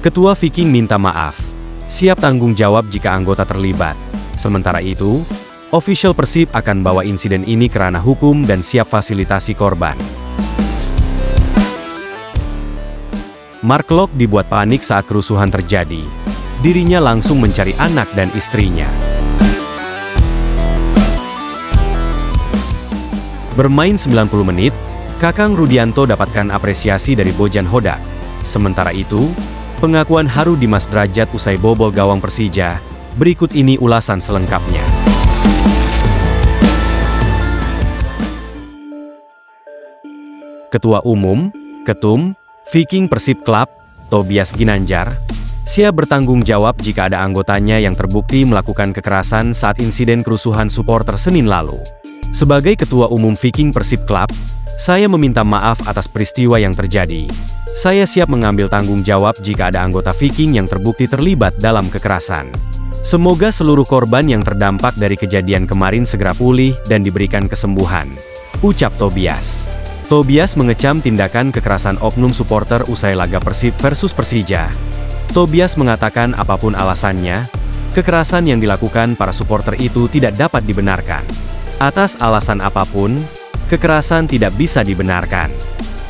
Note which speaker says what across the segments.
Speaker 1: Ketua Viking minta maaf, siap tanggung jawab jika anggota terlibat. Sementara itu, official Persib akan bawa insiden ini ke ranah hukum dan siap fasilitasi korban. Mark Klok dibuat panik saat kerusuhan terjadi. Dirinya langsung mencari anak dan istrinya. Bermain 90 menit, Kakang Rudianto dapatkan apresiasi dari Bojan Hodak. Sementara itu, pengakuan haru Dimas Drajat usai bobol gawang Persija. Berikut ini ulasan selengkapnya. Ketua Umum, Ketum, Viking Persib Club, Tobias Ginanjar, siap bertanggung jawab jika ada anggotanya yang terbukti melakukan kekerasan saat insiden kerusuhan supporter Senin lalu. Sebagai Ketua Umum Viking Persib Club, saya meminta maaf atas peristiwa yang terjadi. Saya siap mengambil tanggung jawab jika ada anggota Viking yang terbukti terlibat dalam kekerasan. Semoga seluruh korban yang terdampak dari kejadian kemarin segera pulih dan diberikan kesembuhan, ucap Tobias. Tobias mengecam tindakan kekerasan oknum supporter usai laga Persib versus Persija. Tobias mengatakan apapun alasannya, kekerasan yang dilakukan para supporter itu tidak dapat dibenarkan. Atas alasan apapun, kekerasan tidak bisa dibenarkan.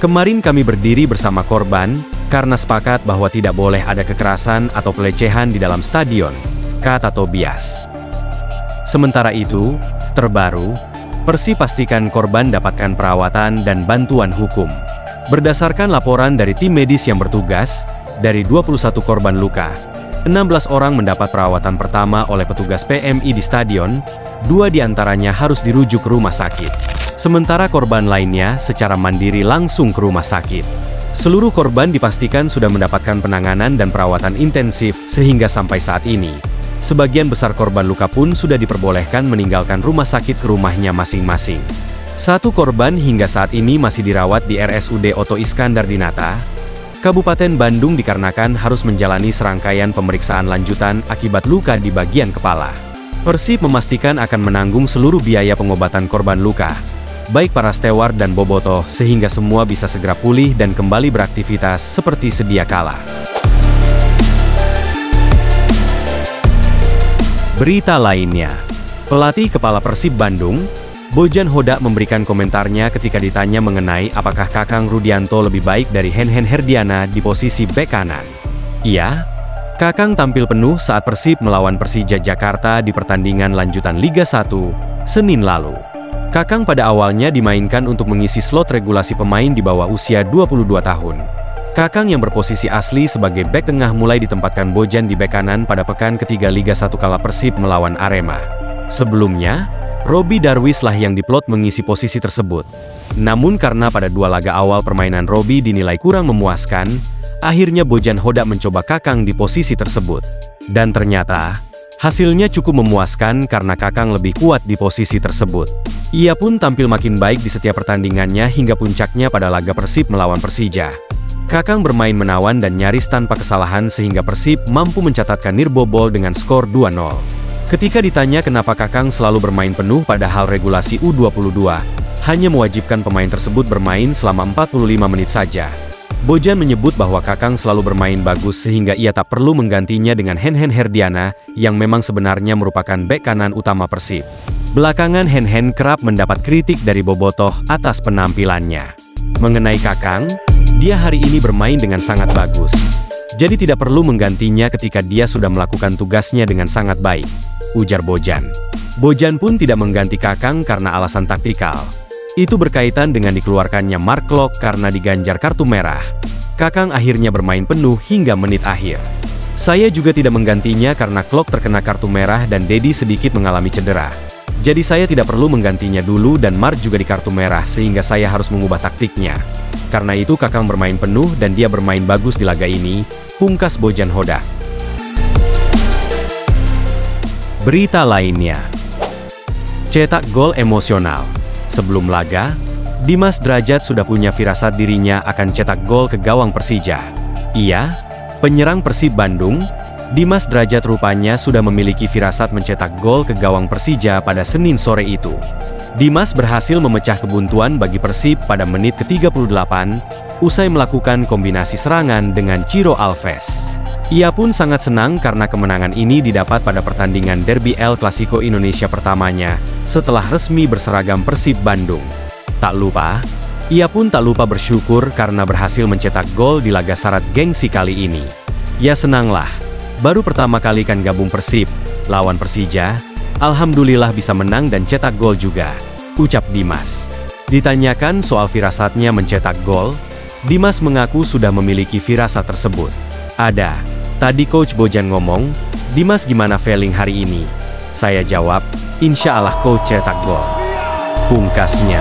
Speaker 1: Kemarin kami berdiri bersama korban, karena sepakat bahwa tidak boleh ada kekerasan atau pelecehan di dalam stadion, kata Tobias. Sementara itu, terbaru, Persib pastikan korban dapatkan perawatan dan bantuan hukum. Berdasarkan laporan dari tim medis yang bertugas, dari 21 korban luka, 16 orang mendapat perawatan pertama oleh petugas PMI di stadion, 2 diantaranya harus dirujuk ke rumah sakit. Sementara korban lainnya secara mandiri langsung ke rumah sakit. Seluruh korban dipastikan sudah mendapatkan penanganan dan perawatan intensif sehingga sampai saat ini. Sebagian besar korban luka pun sudah diperbolehkan meninggalkan rumah sakit ke rumahnya masing-masing. 1 korban hingga saat ini masih dirawat di RSUD Oto Iskandar Dinata, Kabupaten Bandung dikarenakan harus menjalani serangkaian pemeriksaan lanjutan akibat luka di bagian kepala. Persib memastikan akan menanggung seluruh biaya pengobatan korban luka, baik para steward dan bobotoh, sehingga semua bisa segera pulih dan kembali beraktivitas seperti sedia kala. Berita lainnya, pelatih kepala Persib Bandung, Bojan Hodak memberikan komentarnya ketika ditanya mengenai apakah Kakang Rudianto lebih baik dari Henhen Herdiana di posisi bek kanan. Iya, Kakang tampil penuh saat Persib melawan Persija Jakarta di pertandingan lanjutan Liga 1, Senin lalu. Kakang pada awalnya dimainkan untuk mengisi slot regulasi pemain di bawah usia 22 tahun. Kakang yang berposisi asli sebagai bek tengah mulai ditempatkan Bojan di bek kanan pada pekan ketiga Liga 1 kala Persib melawan Arema. Sebelumnya, Robby Darwish lah yang diplot mengisi posisi tersebut. Namun karena pada 2 laga awal permainan Robby dinilai kurang memuaskan, akhirnya Bojan Hodak mencoba Kakang di posisi tersebut. Dan ternyata, hasilnya cukup memuaskan karena Kakang lebih kuat di posisi tersebut. Ia pun tampil makin baik di setiap pertandingannya hingga puncaknya pada laga Persib melawan Persija. Kakang bermain menawan dan nyaris tanpa kesalahan sehingga Persib mampu mencatatkan nirbobol dengan skor 2-0. Ketika ditanya kenapa Kakang selalu bermain penuh padahal regulasi U22 hanya mewajibkan pemain tersebut bermain selama 45 menit saja, Bojan menyebut bahwa Kakang selalu bermain bagus sehingga ia tak perlu menggantinya dengan Henhen Herdiana yang memang sebenarnya merupakan bek kanan utama Persib. Belakangan Henhen kerap mendapat kritik dari bobotoh atas penampilannya. Mengenai Kakang, dia hari ini bermain dengan sangat bagus. Jadi tidak perlu menggantinya ketika dia sudah melakukan tugasnya dengan sangat baik, ujar Bojan. Bojan pun tidak mengganti Kakang karena alasan taktikal. Itu berkaitan dengan dikeluarkannya Mark Klok karena diganjar kartu merah. Kakang akhirnya bermain penuh hingga menit akhir. Saya juga tidak menggantinya karena Klok terkena kartu merah dan Dedi sedikit mengalami cedera. Jadi saya tidak perlu menggantinya dulu dan Mark juga di kartu merah sehingga saya harus mengubah taktiknya. Karena itu Kakang bermain penuh dan dia bermain bagus di laga ini, pungkas Bojan Hodak. Berita lainnya, cetak gol emosional. Sebelum laga, Dimas Drajat sudah punya firasat dirinya akan cetak gol ke gawang Persija. Ia, penyerang Persib Bandung, Dimas Drajat rupanya sudah memiliki firasat mencetak gol ke gawang Persija pada Senin sore itu. Dimas berhasil memecah kebuntuan bagi Persib pada menit ke-38, usai melakukan kombinasi serangan dengan Ciro Alves. Ia pun sangat senang karena kemenangan ini didapat pada pertandingan Derby El Clasico Indonesia pertamanya, setelah resmi berseragam Persib Bandung. Ia pun tak lupa bersyukur karena berhasil mencetak gol di laga syarat gengsi kali ini. Ya senanglah, baru pertama kali kan gabung Persib, lawan Persija, alhamdulillah bisa menang dan cetak gol juga, ucap Dimas. Ditanyakan soal firasatnya mencetak gol, Dimas mengaku sudah memiliki firasat tersebut. Ada. Tadi Coach Bojan ngomong, "Dimas gimana feeling hari ini?" Saya jawab, "Insya Allah Coach cetak gol," pungkasnya.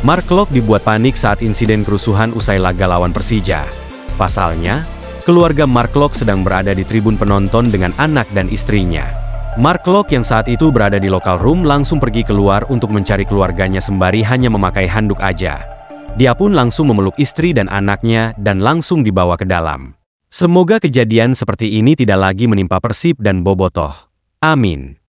Speaker 1: Mark Klok dibuat panik saat insiden kerusuhan usai laga lawan Persija. Pasalnya, keluarga Mark Klok sedang berada di tribun penonton dengan anak dan istrinya. Mark Klok yang saat itu berada di locker room langsung pergi keluar untuk mencari keluarganya sembari hanya memakai handuk aja. Dia pun langsung memeluk istri dan anaknya dan langsung dibawa ke dalam. Semoga kejadian seperti ini tidak lagi menimpa Persib dan Bobotoh. Amin.